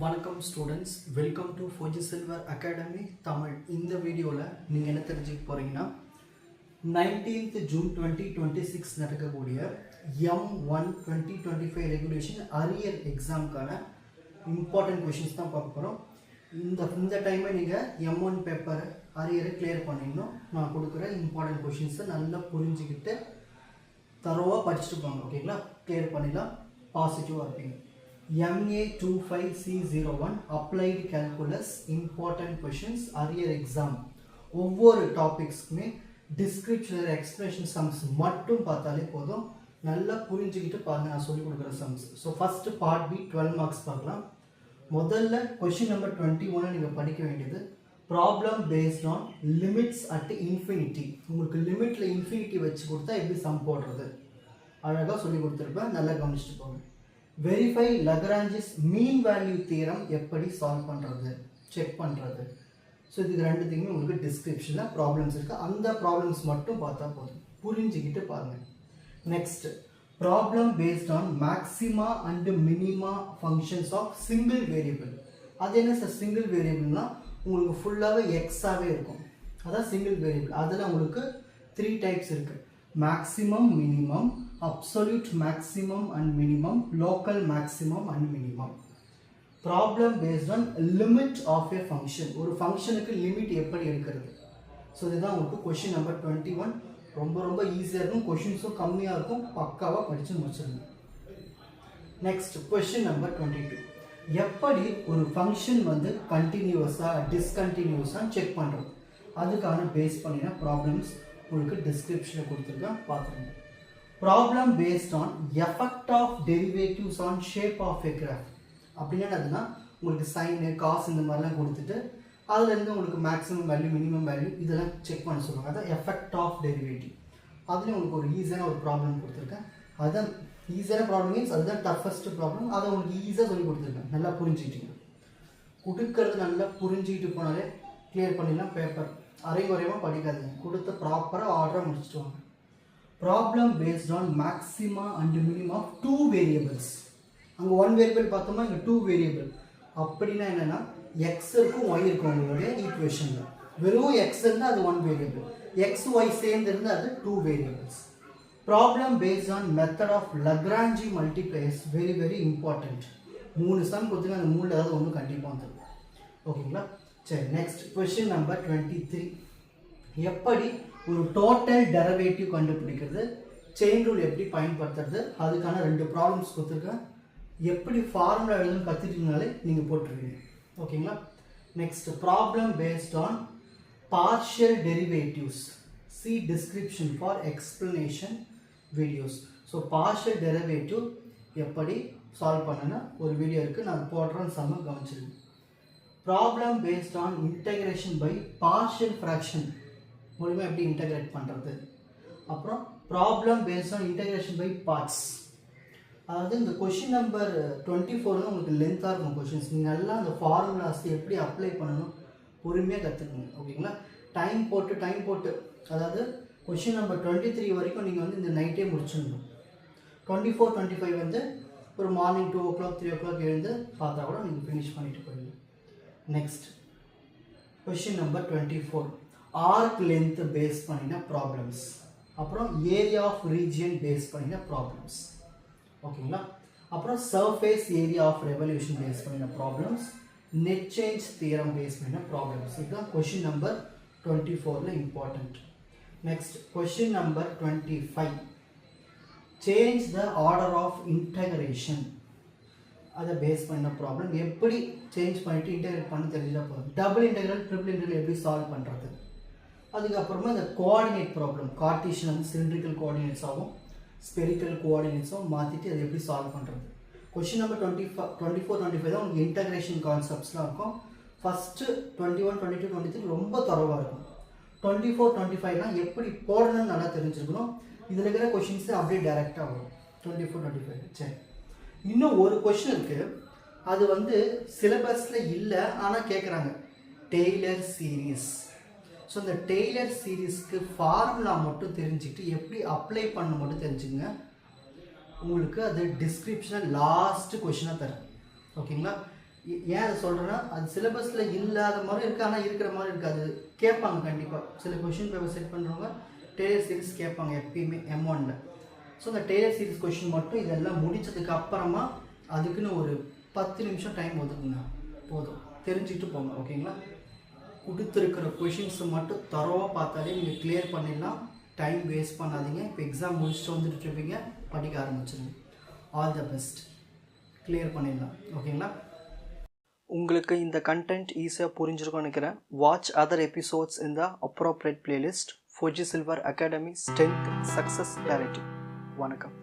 வணக்கம் students, welcome to Fauji silver academy Tamil. இந்த வீடியோவில் நீங்கள் என்ன தெரிஞ்சுக்க போகிறீங்கன்னா 19th ஜூன் 2026 நடக்கக்கூடிய M1 2025 ரெகுலேஷன் அரியர் எக்ஸாமுக்கான இம்பார்ட்டன்ட் கொஷின்ஸ் தான் பார்க்க போகிறோம். இந்த டைமை நீங்கள் M1 பேப்பர் அரியரை கிளியர் பண்ணிடணும். நான் கொடுக்குற இம்பார்ட்டன்ட் கொஷின்ஸை நல்லா புரிஞ்சுக்கிட்டு தரோவாக படிச்சுட்டு போங்க. ஓகேங்களா? கிளியர் பண்ணிடலாம், பாசிட்டிவாக இருப்பீங்க. MA25C01 Applied Calculus Important Questions Arrear Exam. ஒவ்வொரு டாபிக்ஸ்க்குமே டிஸ்கிரிப்ஷன் எக்ஸ்பிளேஷன் சம்ஸ் மட்டும் பார்த்தாலே போதும். நல்லா புரிஞ்சுக்கிட்டு பாருங்க நான் சொல்லிக் கொடுக்குற sums. So first part B 12 marks பார்க்கலாம். முதல்ல கொஸ்டின் நம்பர் 21 நீங்கள் படிக்க வேண்டியது problem based on limits at infinity. உங்களுக்கு லிமிட்டில் இன்ஃபினிட்டி வச்சு கொடுத்தா எப்படி சம் போடுறது அழகாக சொல்லி கொடுத்துருப்பேன். நல்லா கவனிச்சுட்டு போங்க. வெரிஃபை லக்ராஞ்சிஸ் மீன் வேல்யூ தியரம் எப்படி சால்வ் பண்ணுறது, செக் பண்ணுறது. ஸோ இதுக்கு ரெண்டுத்துக்குமே உங்களுக்கு டிஸ்கிரிப்ஷனில் ப்ராப்ளம்ஸ் இருக்குது. அந்த ப்ராப்ளம்ஸ் மட்டும் பார்த்தா போதும், புரிஞ்சுக்கிட்டு பாருங்கள். Next problem based on maxima and minima functions of single variable. அது என்ன சார் சிங்கிள் வேரியபிள்னால் உங்களுக்கு ஃபுல்லாகவே எக்ஸாகவே இருக்கும். அதான் சிங்கிள் வேரியபிள். அதில் உங்களுக்கு 3 டைப்ஸ் இருக்குது: maximum, minimum, absolute maximum and minimum, local maximum and minimum. Problem based on limit of a function. ஒரு ஃபங்க்ஷனுக்கு லிமிட் எப்படி எடுக்கிறது. ஸோ இதுதான் உங்களுக்கு கொஷின் நம்பர் 21. ரொம்ப ஈஸியாக இருக்கும், கொஷின்ஸும் கம்மியாக இருக்கும், பக்காவாக படித்து முடிச்சிருங்க. Next question number 22. எப்படி ஒரு ஃபங்க்ஷன் வந்து கண்டினியூஸாக டிஸ்கண்டினியூஸாக செக் பண்ணுறது, அதுக்கான பேஸ் பண்ணின ப்ராப்ளம்ஸ் உங்களுக்கு டிஸ்கிரிப்ஷனில் கொடுத்துருக்கேன், பார்த்துருங்க. Problem based on effect of derivatives on shape of a graph. அப்படின்னா அதுனா உங்களுக்கு சைனு காசு இந்த மாதிரிலாம் கொடுத்துட்டு அதுலேருந்து உங்களுக்கு மேக்ஸிமம் வேல்யூ மினிமம் வேல்யூ இதெல்லாம் செக் பண்ண சொல்லுவாங்க. அதான் எஃபெக்ட் ஆஃப் டெரிவேட்டிவ். அதுலேயும் உங்களுக்கு ஒரு ஈஸியான ஒரு ப்ராப்ளம் கொடுத்துருக்கேன். அதுதான் ஈஸியான ப்ராப்ளம் மீன்ஸ் அதுதான் டஃபஸ்ட் ப்ராப்ளம். அதை உங்களுக்கு ஈஸியாக சொல்லி கொடுத்துருக்கேன். நல்லா புரிஞ்சுக்கிட்டீங்க. கொடுக்கறது நல்லா புரிஞ்சுக்கிட்டு போனாலே கிளியர் பண்ணிடலாம் பேப்பர். அரைகுறையமாக படிக்காதுங்க, கொடுத்த ப்ராப்பராக ஆர்டராக முடிச்சுட்டு வாங்க. Problem based on maxima and minimum of 2 variables. அங்கே 1 வேரியபிள் பார்த்தோம்னா இங்கே 2 வேரியபிள். அப்படின்னா என்னென்னா எக்ஸ் இருக்கும் ஒய் இருக்கும். உங்களுடைய ஈக்குவேஷனில் வெறும் எக்ஸ் இருந்தால் அது 1 வேரியபிள், எக்ஸ் ஒய் சேர்ந்து இருந்தால் அது 2 variables. Problem based on method of Lagrange multipliers. Very important. 3 sum கொடுத்துங்க, அந்த 3 ஏதாவது ஒன்று கண்டிப்பாக வந்துடும். ஓகேங்களா? சரி, நெக்ஸ்ட் கொஸ்டின் நம்பர் 23. எப்படி ஒரு டோட்டல் டெரிவேட்டிவ் கண்டுபிடிக்கிறது, செயின் ரூல் எப்படி பயன்படுத்துறது, அதுக்கான 2 ப்ராப்ளம்ஸ் கொடுத்துருக்கேன். எப்படி ஃபார்முலா எழுதுன்னு கற்றுக்கிட்டீங்கனாலே நீங்கள் போட்டுருவீங்க. ஓகேங்களா? Next problem based on partial derivatives. See description for explanation videos. So partial derivative எப்படி சால்வ் பண்ணுன்னா ஒரு வீடியோ இருக்குது, நான் போடுறேன், சம்ம கவனிச்சிருங்க. Problem based on integration by partial fraction மூலிமா எப்படி இன்டகிரேட் பண்ணுறது. அப்புறம் problem based on integration by parts. அதாவது இந்த கொஷின் நம்பர் 24 உங்களுக்கு லென்த்தாக இருக்கும் கொஷின்ஸ். நீங்கள் நல்லா அந்த ஃபார்முலாஸ் எப்படி அப்ளை பண்ணணும் பொறுமையாக கற்றுக்குங்க. ஓகேங்களா? டைம் போட்டு அதாவது கொஷின் நம்பர் 23 வரைக்கும் நீங்கள் வந்து இந்த நைட்டே முடிச்சிடணும். 24, 25 வந்து ஒரு மார்னிங் 2 o'clock 3 o'clock எழுந்து பார்த்தா கூட நீங்கள் ஃபினிஷ் பண்ணிட்டு போயிடுங்க. Next question number 24. Arc length based பண்ணின ப்ராப்ளம்ஸ், அப்புறம் ஏரியா ஆஃப் ரீஜியன் பேஸ் பண்ணின ப்ராப்ளம்ஸ். ஓகேங்களா? அப்புறம் surface area of revolution based பண்ணின problems, net change theorem based பண்ணின ப்ராப்ளம்ஸ். இதுதான் கொஷின் நம்பர் 24ல important. Next question number 25. Change the order of integration. அதை பேஸ் பண்ண ப்ராப்ளம் எப்படி சேஞ்ச் பண்ணிட்டு இன்டகிரேட் பண்ண தெரிஞ்சால் போதும். டபுள் இன்டகிரல் ட்ரிபிள் இன்டகிரல் எப்படி சால்வ் பண்ணுறது. அதுக்கப்புறமா இந்த கோஆர்டினேட் ப்ராப்ளம், கார்ட்டீசியன் வந்து சிலிண்ட்ரிக்கல் கோஆர்டினேட்ஸாகவும் ஸ்பெரிக்கல் கோஆர்டினேட்ஸாகவும் மாற்றிட்டு அதை எப்படி சால்வ் பண்ணுறது. கொஷின் நம்பர் 24, 25 தான் உங்களுக்கு இன்டகிரேஷன் கான்செப்ட்ஸ்லாம் இருக்கும். ஃபஸ்ட்டு 21, 22, 23 ரொம்ப தரவாக இருக்கும். 24, 25லாம் எப்படி போடணும்னு நல்லா தெரிஞ்சுருக்கணும். இதில் இருக்கிற கொஷின்ஸு அப்படியே டைரெக்டாக வரும் 24, 25. சரி, இன்னும் ஒரு கொஷின் இருக்குது, அது வந்து சிலபஸில் இல்லை ஆனால் கேட்குறாங்க. Taylor series. ஸோ இந்த டெய்லர் சீரீஸ்க்கு ஃபார்முலா மட்டும் தெரிஞ்சுக்கிட்டு எப்படி அப்ளை பண்ண மட்டும் தெரிஞ்சுங்க. உங்களுக்கு அது டிஸ்கிரிப்ஷனில் லாஸ்ட்டு கொஷினாக தரேன். ஓகேங்களா? ஏன் அதை சொல்கிறேன்னா அது சிலபஸில் இல்லாத மாதிரி இருக்குது, ஆனால் இருக்கிற மாதிரி இருக்காது. கேட்பாங்க கண்டிப்பாக. சில கொஷின் பேப்பர் செட் பண்ணுறவங்க டெய்லர் சீரிஸ் கேட்பாங்க எப்பயுமே M1ல். ஸோ அந்த டெய்லர் சீரிஸ் கொஷின் மட்டும் இதெல்லாம் முடித்ததுக்கு அப்புறமா அதுக்குன்னு ஒரு 10 நிமிஷம் டைம் ஒதுக்குங்க, போதும். தெரிஞ்சுக்கிட்டு போங்க, ஓகேங்களா? கொடுத்துருக்கிற கொஷின்ஸை மட்டும் தரோவாக பார்த்தாலே நீங்கள் கிளியர் பண்ணிடலாம். டைம் வேஸ்ட் பண்ணாதீங்க. இப்போ எக்ஸாம் முடிச்சுட்டு வந்துட்டு இருப்பீங்க, படிக்க ஆரம்பிச்சிருங்க. All the best. கிளியர் பண்ணிடலாம், ஓகேங்களா? உங்களுக்கு இந்த கண்டென்ட் ஈஸியாக புரிஞ்சிருக்கும்னு நினைக்கிறேன். வாட்ச் அதர் எபிசோட்ஸ் இன் த appropriate playlist. Four G silver academy strength success directive. வணக்கம்.